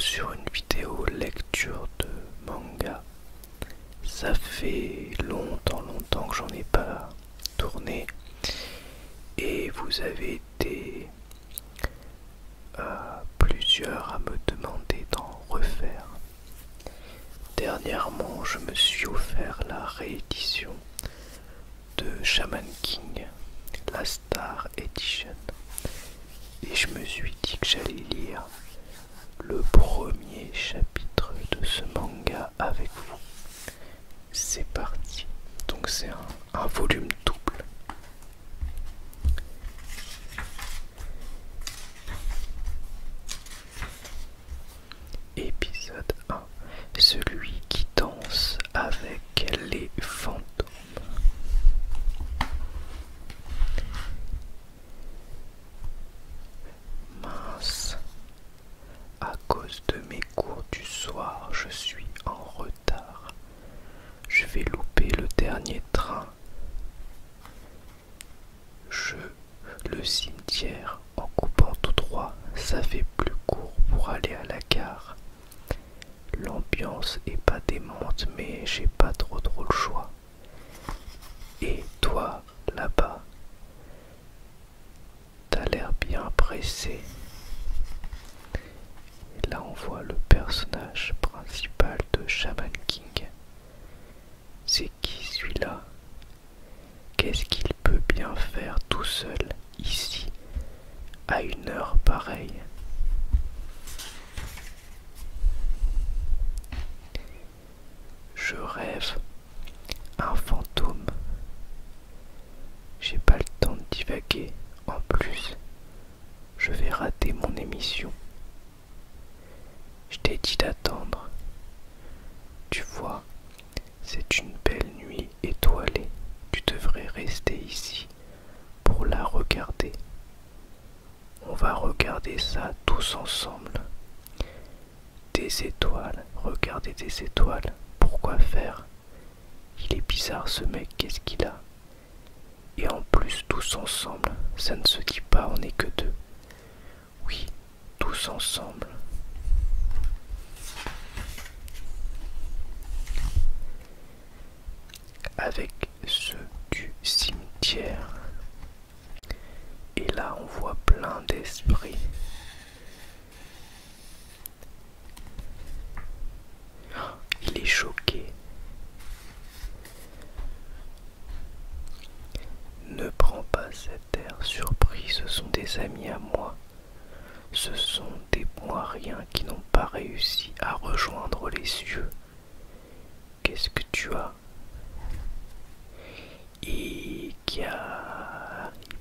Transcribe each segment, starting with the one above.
sur une vidéo lecture de manga. Ça fait longtemps que j'en ai pas tourné et vous avez été plusieurs à me demander d'en refaire. Dernièrement, je me suis offert la réédition de Shaman King, la Star Edition, et je me suis dit que j'allais lire le premier chapitre de ce manga avec vous. C'est parti. Donc c'est un volume double. Épisode 1. Celui qui danse avec les fantômes. Mince. À cause de mes cours du soir, je suis en retard. Je vais louper le dernier train. Le cimetière, en coupant tout droit, ça fait plus court pour aller à la gare. L'ambiance est pas démente, mais j'ai pas trop le choix. Et toi, là-bas, t'as l'air bien pressé. Et là, on voit le personnage principal de Shaman King. C'est qui celui-là? Qu'est-ce qu'il peut bien faire tout seul ici à une heure pareille? Je rêve un fantôme. J'ai pas le temps de divaguer. En plus, je vais rater mon émission. Je t'ai dit d'attendre. Tu vois, c'est une belle nuit étoilée. Tu devrais rester ici pour la regarder. On va regarder ça tous ensemble. Des étoiles, regarder des étoiles. Pourquoi faire? Il est bizarre ce mec, qu'est-ce qu'il a? Et en plus tous ensemble, ça ne se dit pas, on n'est que deux. Oui, tous ensemble. Avec ceux du cimetière. Et là on voit plein d'esprits. Il est choqué. Ne prends pas cet air surpris, ce sont des amis à moi. Ce sont des moiriens qui n'ont pas réussi à rejoindre les cieux. Qu'est-ce que tu as? Il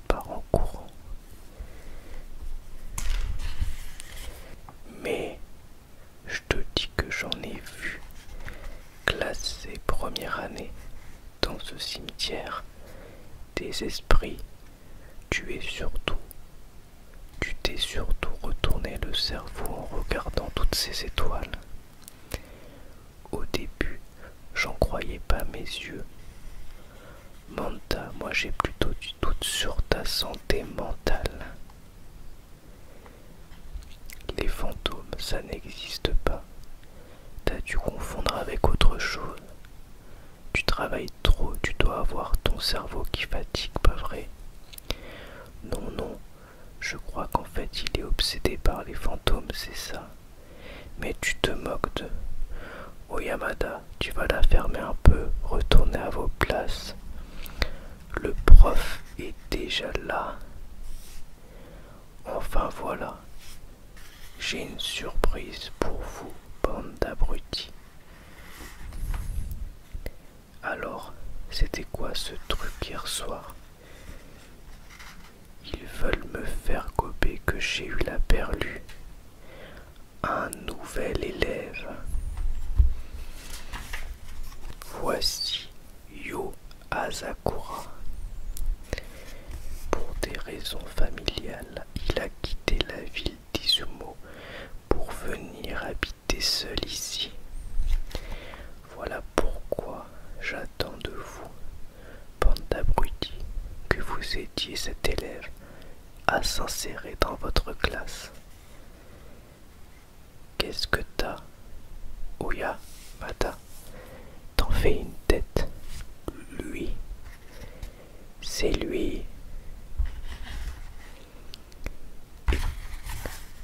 part en courant. Mais je te dis que j'en ai vu classé première année dans ce cimetière des esprits. Tu t'es surtout retourné le cerveau en regardant toutes ces étoiles. Au début, j'en croyais pas mes yeux. Manta, moi j'ai plutôt du doute sur ta santé mentale. Les fantômes, ça n'existe pas. T'as dû confondre avec autre chose. Tu travailles trop, tu dois avoir ton cerveau qui fatigue, pas vrai? Non, je crois qu'en fait il est obsédé par les fantômes, c'est ça. Mais tu te moques de... Oh Yamada, tu vas la fermer un peu, retournez à vos places. Le prof est déjà là. Enfin voilà, j'ai une surprise pour vous, bande d'abrutis. Alors, c'était quoi ce truc hier soir? Ils veulent me faire gober que j'ai eu la perlue. Un nouvel élève. Voici Yo Asakura. Pour des raisons familiales, il a quitté la ville d'Izumo pour venir habiter seul ici. Voilà pourquoi j'attends de vous, bande d'abrutis, que vous aidiez cet élève à s'insérer dans votre classe. Qu'est-ce que t'as? Ouya, Mata, t'en fais une tête. Lui, c'est lui.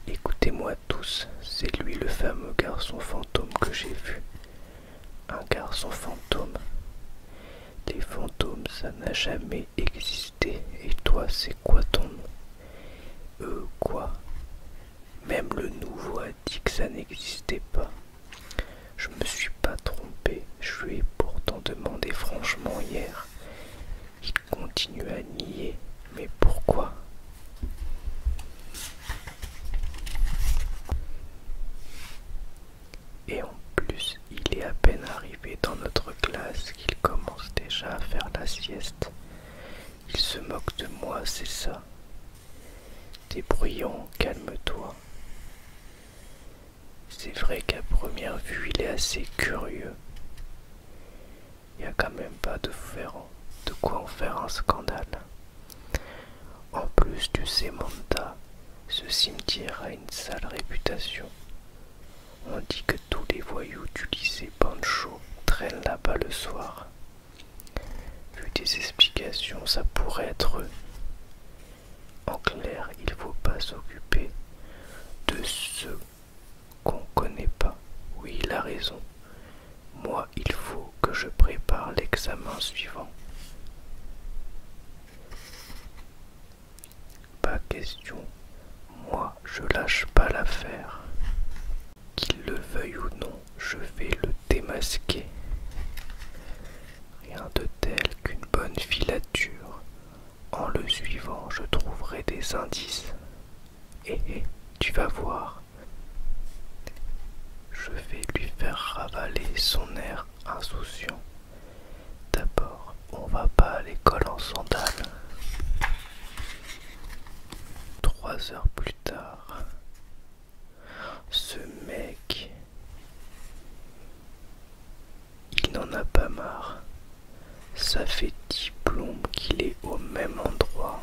Écoutez-moi tous, c'est lui le fameux garçon fantôme que j'ai vu. Un garçon fantôme. Les fantômes, ça n'a jamais existé. Et toi, c'est quoi ton nom? Quoi? Même le nouveau a dit que ça n'existait pas. Je me suis pas trompé. Je lui ai pourtant demandé franchement hier. Il continue à nier. Mais pourquoi? Et en plus, il est à peine arrivé dans notre classe qu'il commence déjà à faire la sieste. Il se moque de moi, c'est ça. T'es bruyant, calme-toi. C'est vrai qu'à première vue, il est assez curieux. Il n'y a quand même pas de quoi en faire un scandale. En plus, tu sais, Manta, ce cimetière a une sale réputation. On dit que tous les voyous du lycée Pancho traînent là-bas le soir. Vu tes explications, ça pourrait être eux. En clair, il faut pas s'occuper de ceux qu'on connaît pas. Oui, il a raison. Moi, il faut que je prépare l'examen suivant. Pas question. Moi, je lâche pas l'affaire. Qu'il le veuille ou non, je vais le démasquer. Rien de tel qu'une bonne filature. En le suivant, je trouverai des indices. Tu vas voir. Je vais lui faire ravaler son air insouciant. D'abord, on va pas à l'école en sandales. 3 heures plus tard, ce mec, il n'en a pas marre. Ça fait 10 plombes qu'il est au même endroit.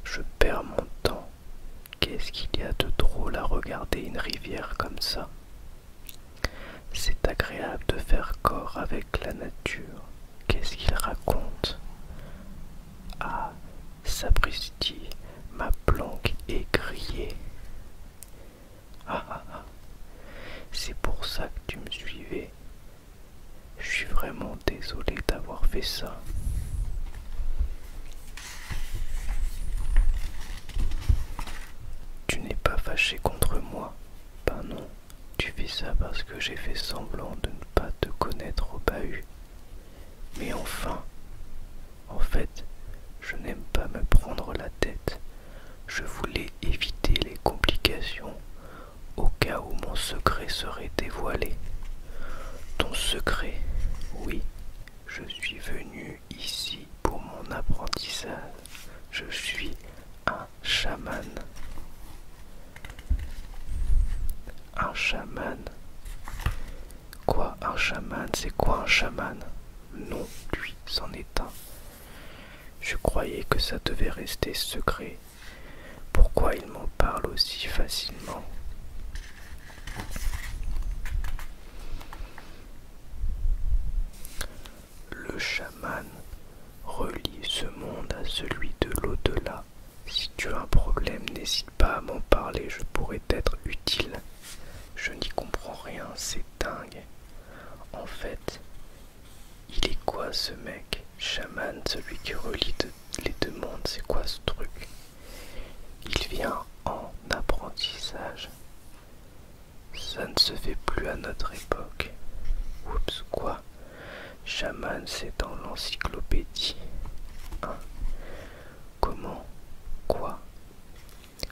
Je perds mon temps. Qu'est-ce qu'il y a de drôle à regarder une rivière comme ça? C'est agréable de faire corps avec la nature. Qu'est-ce qu'il raconte? Ah, sapristi, ma planque est grillée. Ah, c'est pour ça que tu me suivais. Je suis vraiment désolé d'avoir fait ça. Tu n'es pas fâché contre moi? Ben non, tu fais ça parce que j'ai fait semblant de ne pas te connaître au bahut. Mais enfin, en fait, je n'aime pas me prendre la tête. Je voulais éviter les complications au cas où mon secret serait dévoilé. Ton secret? Oui, je suis venu ici pour mon apprentissage. Je suis un chaman. Un chaman? Quoi, un chaman? C'est quoi un chaman? Non, lui, c'en est un. Je croyais que ça devait rester secret. Pourquoi il m'en parle aussi facilement? Le chaman relie ce monde à celui de l'au-delà. Si tu as un problème, n'hésite pas à m'en parler, je pourrais t'être utile. Je n'y comprends rien, c'est dingue. En fait, il est quoi ce mec? Chaman, celui qui relie les deux mondes, c'est quoi ce truc? Il vient en apprentissage. Ça ne se fait plus à notre époque. Oups, quoi? Chaman, c'est dans l'encyclopédie. Hein? Comment? Quoi?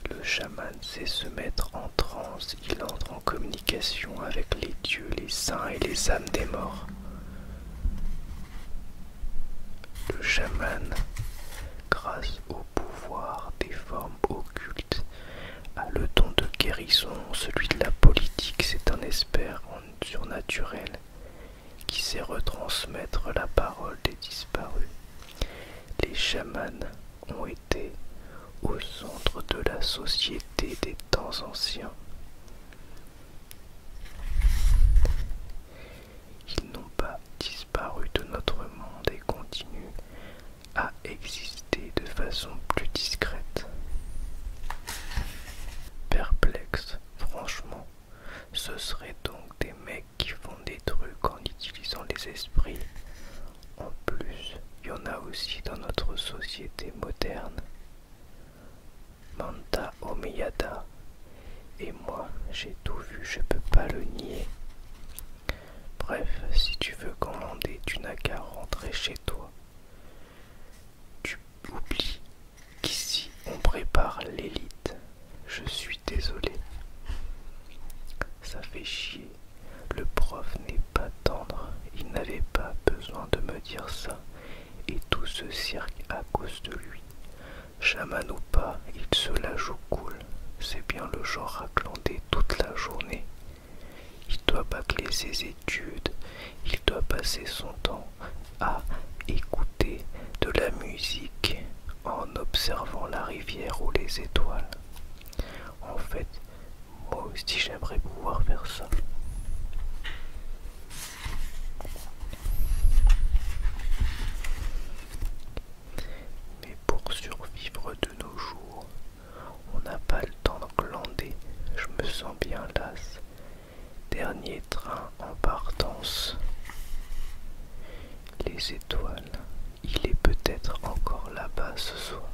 Le chaman sait se mettre en transe, il entre en communication avec les dieux, les saints et les âmes des morts. Le chaman, grâce au pouvoir des formes occultes, a le don de guérison, celui de la politique, c'est un expert en surnaturel qui sait retransmettre la parole des disparus. Les chamans ont été au au centre de la société des temps anciens. Ils n'ont pas disparu de notre monde et continuent à exister de façon plus discrète. Perplexe, franchement, ce serait donc des mecs qui font des trucs en utilisant les esprits. En plus, il y en a aussi dans notre société moderne. Manta Omiyada. Et moi, j'ai tout vu, je peux pas le nier. Bref, si tu veux commander, tu n'as qu'à rentrer chez toi. Tu oublies qu'ici, on prépare l'élite. Je suis désolé. Ça fait chier. Le prof n'est pas tendre. Il n'avait pas besoin de me dire ça. Et tout ce cirque à cause de lui. Chaman ou pas, il se la joue cool. C'est bien le genre à glander toute la journée. Il doit bâcler ses études. Il doit passer son temps à écouter de la musique en observant la rivière ou les étoiles. En fait, moi aussi j'aimerais pouvoir faire ça. Mais pour survivre de nos jours, on n'a pas le temps de glander. Je me sens bien lasse. Dernier train en partance. Les étoiles, il est peut-être encore là-bas ce soir.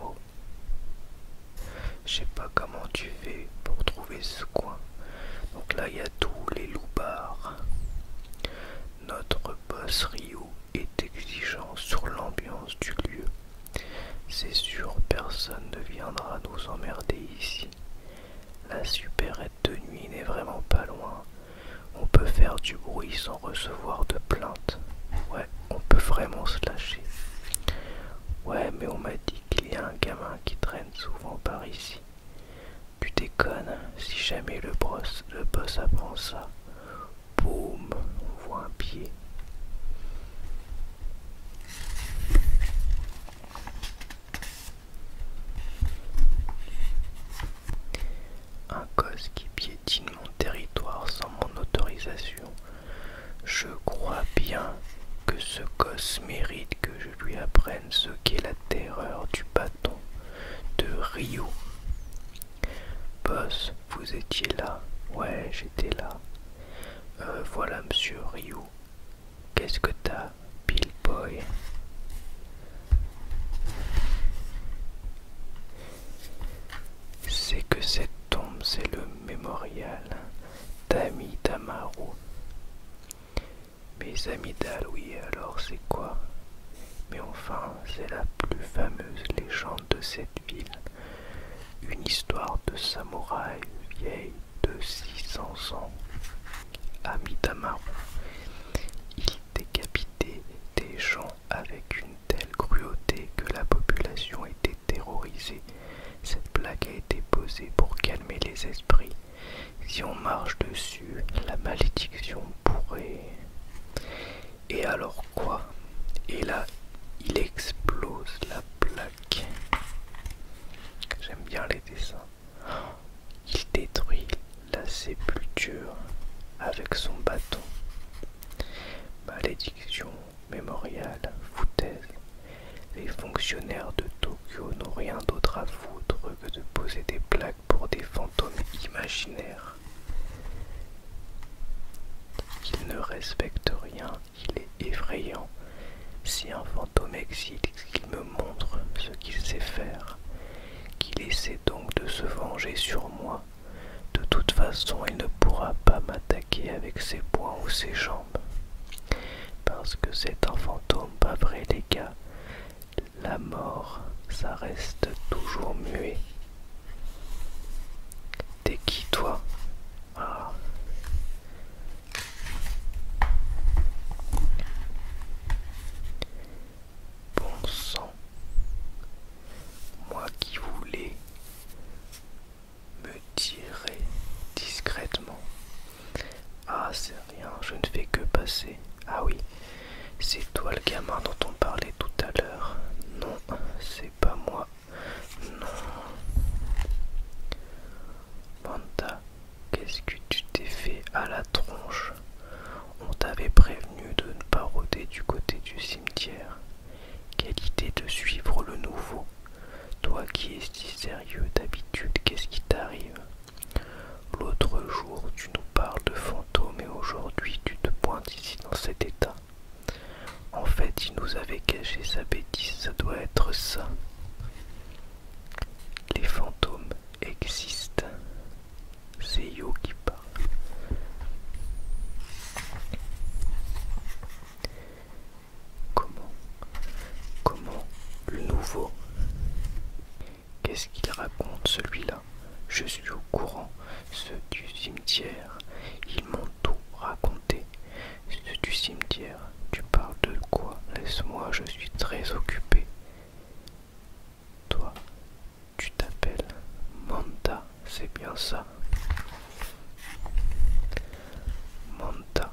Oh. Je sais pas comment tu fais pour trouver ce coin. Donc là, il y a tous les loupards. Notre boss Ryu est exigeant sur l'ambiance du lieu. C'est sûr, personne ne viendra nous emmerder ici. La supérette de nuit n'est vraiment pas loin. On peut faire du bruit sans recevoir de plainte. Ouais, on peut vraiment se lâcher. Ouais, mais on m'a dit qu'il y a un gamin qui traîne souvent par ici. Tu déconnes, si jamais le boss apprend ça, boum, on voit un pied. Un gosse qui piétine mon territoire sans mon autorisation. Je crois bien que ce gosse mérite que je lui apprenne ce qu'est la terreur du bâton de Ryu. Boss, vous étiez là? Ouais, j'étais là. Voilà monsieur Ryu. Qu'est-ce que t'as, Bill Boy? C'est que cette tombe, c'est le mémorial d'Ami Tamaru. Mes amygdales, oui, alors c'est quoi? Mais enfin, c'est la plus fameuse légende de cette ville. Une histoire de samouraï vieille de 600 ans. Amidamaru. Il décapitait des gens avec une telle cruauté que la population était terrorisée. Cette plaque a été posée pour calmer les esprits. Si on marche dessus, la malédiction pourrait... Et alors quoi? Et là, il explose la plaque. J'aime bien les dessins. Il détruit la sépulture avec son bâton. Malédiction, mémorial, foutaise. Les fonctionnaires de Tokyo n'ont rien d'autre à foutre que de poser des plaques pour des fantômes imaginaires. Il ne respecte rien, il est effrayant. Si un fantôme existe, qu'il me montre ce qu'il sait faire. Qu'il essaie donc de se venger sur moi. De toute façon, il ne pourra pas m'attaquer avec ses poings ou ses jambes. Parce que c'est un fantôme, pas vrai les gars. La mort, ça reste toujours muet. T'es qui toi? Ah. Bon sang. Moi qui voulais me tirer discrètement. Ah, c'est rien, je ne fais que passer. Ah oui, c'est toi le gamin dont on parlait tout à l'heure. Non, qui est si sérieux d'habitude? Qu'est-ce qui t'arrive? L'autre jour, tu nous parles de fantômes et aujourd'hui, tu te pointes ici dans cet état. En fait, il nous avait caché sa bêtise, ça doit être ça. Les fantômes existent. C'est Yo qui parle. Comment le nouveau? Qu'est-ce qu'il raconte celui-là? Je suis au courant. Ceux du cimetière, ils m'ont tout raconté. Ceux du cimetière, tu parles de quoi? Laisse-moi, je suis très occupé. Toi, tu t'appelles Manta, c'est bien ça? Manta,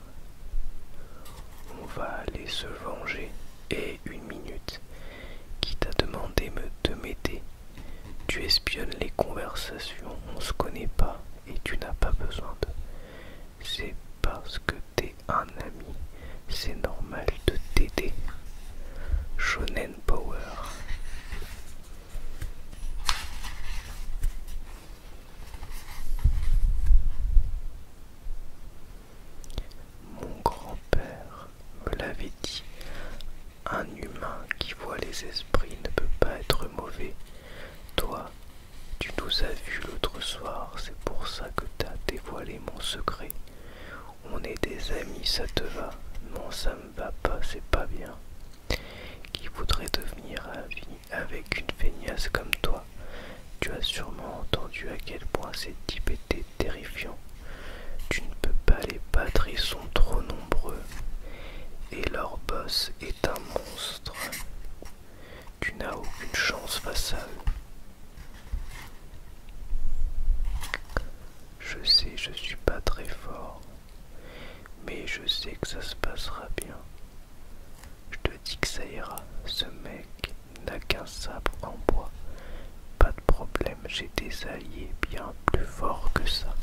on va aller se venger. Et une minute, qui t'a demandé de m'aider? Tu espionnes les conversations, on se connaît pas et tu n'as pas besoin de... C'est parce que t'es un ami, c'est normal de t'aider. Shonen Power. Mon grand-père me l'avait dit. Un humain qui voit les esprits ne peut pas être mauvais. Toi, tu nous as vus l'autre soir, c'est pour ça que t'as dévoilé mon secret. On est des amis, ça te va? Non, ça me va pas, c'est pas bien. Qui voudrait devenir ami avec une feignasse comme toi? Tu as sûrement entendu à quel point ces types étaient terrifiants. Tu ne peux pas les battre, ils sont trop nombreux. Et leur boss est un monstre. Tu n'as aucune chance face à eux. Je sais, je suis pas très fort, mais je sais que ça se passera bien. Je te dis que ça ira. Ce mec n'a qu'un sabre en bois. Pas de problème, j'ai des alliés bien plus forts que ça.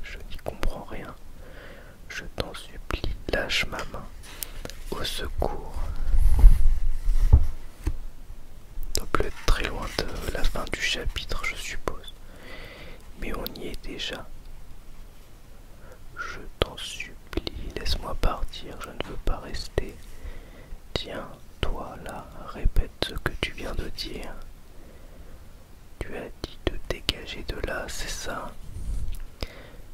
Je n'y comprends rien. Je t'en supplie, lâche ma main. Au secours. On doit plus être très loin de la fin du chapitre, je suppose. Mais on y est déjà. Je t'en supplie, laisse-moi partir, je ne veux pas rester. Tiens, toi là, répète ce que tu viens de dire. Tu as dit de dégager de là, c'est ça?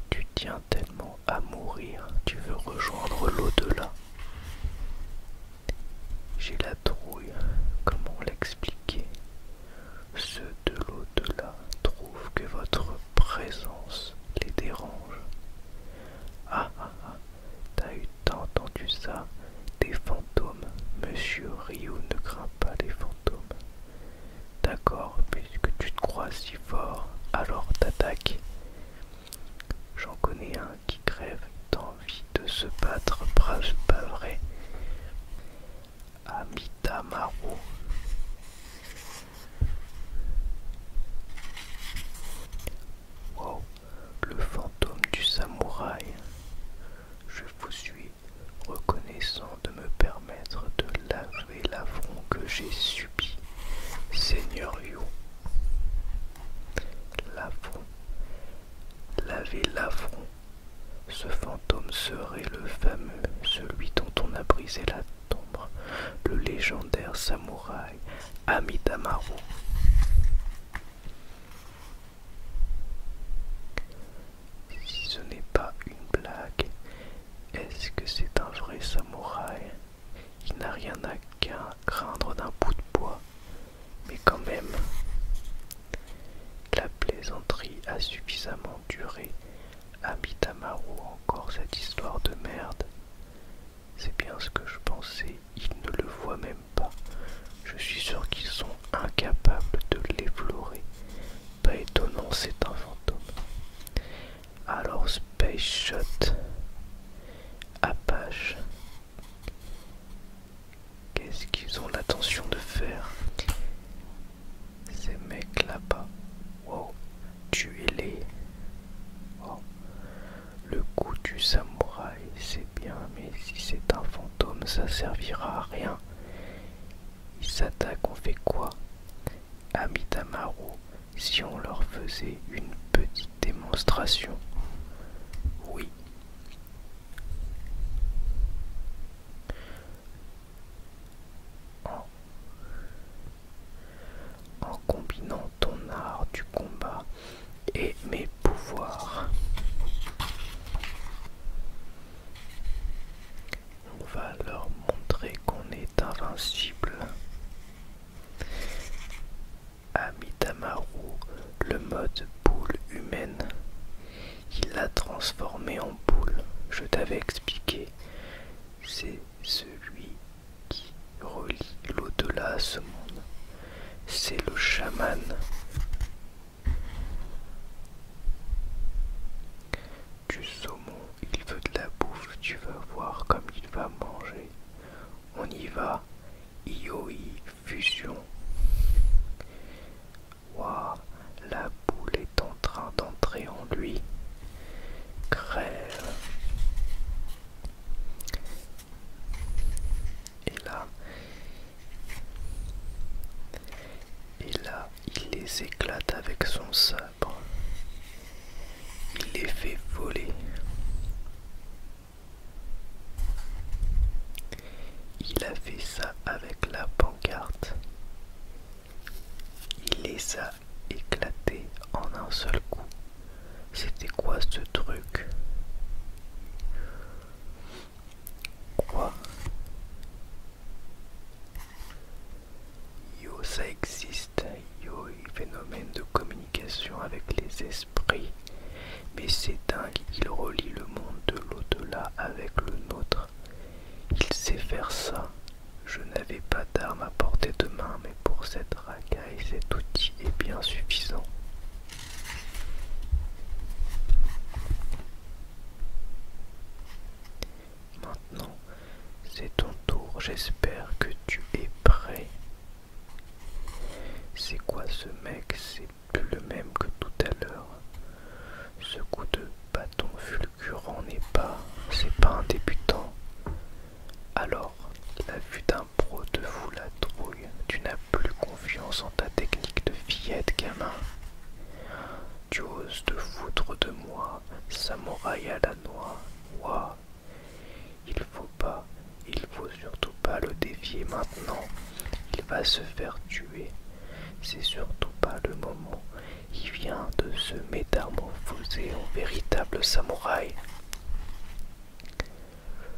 Tu tiens tellement à mourir, tu veux rejoindre l'au-delà. J'ai la trouille, comment l'expliquer? Ceux de l'au-delà trouvent que votre présence les dérange. Ah, t'as entendu ça? Des fantômes. Monsieur Ryu ne craint pas les fantômes. D'accord, puisque tu te crois si fort, alors t'attaques. J'en connais un qui crève d'envie de se battre, pas vrai? Amitamaru. Wow, le fantôme du samouraï. Je vous suis reconnaissant de me permettre de laver l'affront que j'ai subi, Seigneur Yu. L'affront. Laver l'affront. Ce fantôme serait le fameux, celui dont on a brisé la tombe, le légendaire samouraï Amitamaru. Si ce n'est pas une blague, est-ce que c'est un vrai samouraï? Il n'a rien à craindre d'un bout de bois, mais quand même, la plaisanterie a suffisamment duré. Amitamaru, encore cette histoire de merde. C'est bien ce que je pensais, ils ne le voient même pas. Je suis sûr qu'ils sont incapables de l'effleurer. Pas étonnant, c'est un fantôme. Alors Space Shot, Apache, qu'est-ce qu'ils ont l'intention de faire? Ces mecs là-bas, wow, tuez-les. Wow. Le coup du samouraï, c'est bien, mais si c'est un fantôme, ça servira à rien. Il les attaques ont fait quoi, Amidamaru, si on leur faisait une petite démonstration? Oui. En combinant ton art du combat et mes pouvoirs, on va leur montrer qu'on est invincible. Amidamaru, le mode boule humaine, il l'a transformé en boule. Je t'avais expliqué, c'est celui qui relie l'au-delà à ce monde. C'est le chaman. Du saumon, il veut de la bouffe, tu vas voir comme il va manger. On y va. Ioi, fusion. Waouh, la boule est en train d'entrer en lui. Crève. Et là, il les éclate avec son sabre. Il les fait voler. Il a fait ça avec la pancarte. Il les a éclatés en un seul coup. C'était quoi ce truc? Quoi? Yo, ça existe. Yo, phénomène de communication avec les esprits. Mais c'est dingue, il relie le monde de l'au-delà avec le nôtre. Il sait faire ça. Je n'avais pas d'arme à portée de main, mais pour cette racaille, cet outil est bien suffisant. Maintenant, c'est ton tour. J'espère que tu es prêt. C'est quoi ce mec? C'est plus le même que tout à l'heure. Ce coup de bâton fulgurant c'est pas un débutant. Alors, la vue d'un pro te fout la trouille. Tu n'as plus confiance en ta technique de fillette, gamin. Tu oses te foutre de moi, samouraï à la noix. Ouah. Il faut surtout pas le défier maintenant. Il va se faire tuer. C'est surtout pas le moment. Il vient de se métamorphoser en véritable samouraï.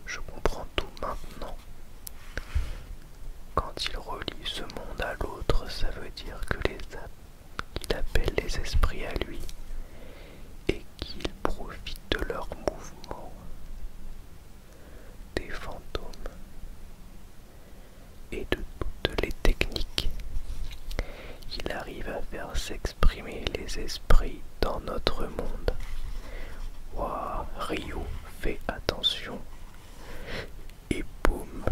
Je comprends tout maintenant. Quand il relie ce monde à l'autre, ça veut dire que qu'il appelle les esprits à lui et qu'il profite de leurs mouvements. Des fantômes et de toutes les techniques. Il arrive à faire s'exprimer les esprits dans notre monde. Waouh, Ryu, fais attention. Et boum.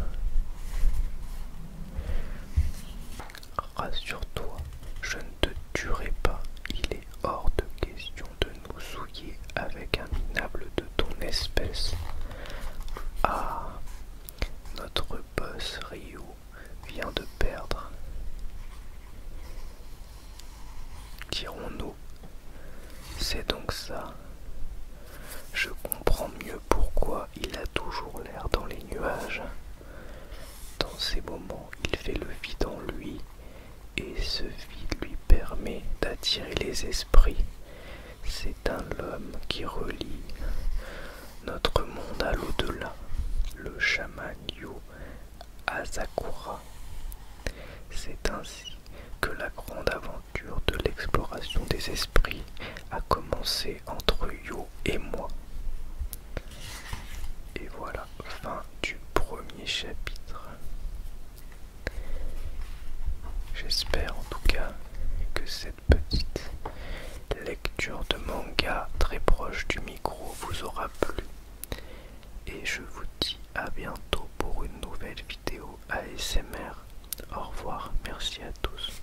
Rassure-toi, je ne te tuerai pas. Il est hors de question de nous souiller avec un minable de ton espèce. Ah, notre boss Ryu vient de perdre. Dirons-nous, c'est donc ça. Je comprends mieux pourquoi il a toujours l'air dans les nuages. Dans ces moments, il fait le vide en lui et ce vide lui permet d'attirer les esprits. C'est un homme qui relie notre monde à l'au-delà, le chaman Yu Asakura. C'est ainsi que la grande aventure de l'exploration des esprits a commencé entre Yu et moi. Et voilà, fin du premier chapitre. J'espère en tout cas que cette petite lecture de manga très proche du micro vous aura plu. Et je vous dis à bientôt pour une nouvelle vidéo ASMR. Au revoir, merci à tous.